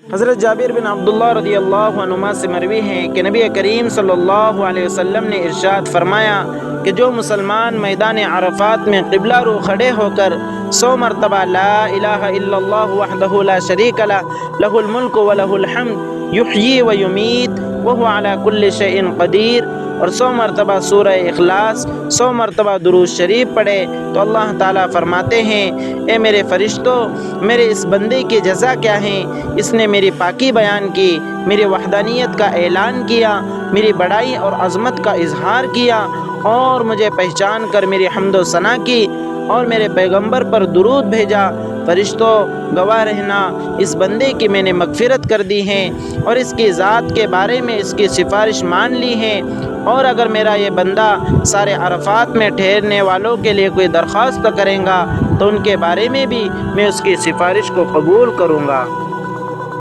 حضرت جابر بن عبداللہ رضی اللہ عنہما سے مروی ہے کہ نبی کریم صلی اللہ علیہ وسلم نے ارشاد فرمایا کہ جو مسلمان میدان عرفات میں قبلہ رو کھڑے ہو کر 100 مرتبہ لا الہ الا اللہ وحدہ لا شریک لہ لہ الملک ولہ الحمد یحیی و یمیت وہو علی کل شیء قدیر اور 100 مرتبہ سورہ اخلاص 100 مرتبہ درود شریف پڑھے تو اللہ تعالیٰ فرماتے ہیں اے میرے فرشتوں، میرے اس بندے کی جزا کیا ہے؟ اس نے میری پاکی بیان کی، میری وحدانیت کا اعلان کیا، میری بڑائی اور عظمت کا اظہار کیا اور مجھے پہچان کر میری حمد و ثنا کی اور میرے پیغمبر پر درود بھیجا۔ فرشتوں گواہ رہنا اس بندے کی میں نے مغفرت کر دی ہے اور اس کی ذات کے بارے میں اس کی سفارش مان لی ہے، اور اگر میرا یہ بندہ سارے عرفات میں ٹھہرنے والوں کے لیے کوئی درخواست کرے گا تو ان کے بارے میں بھی میں اس کی سفارش کو قبول کروں گا۔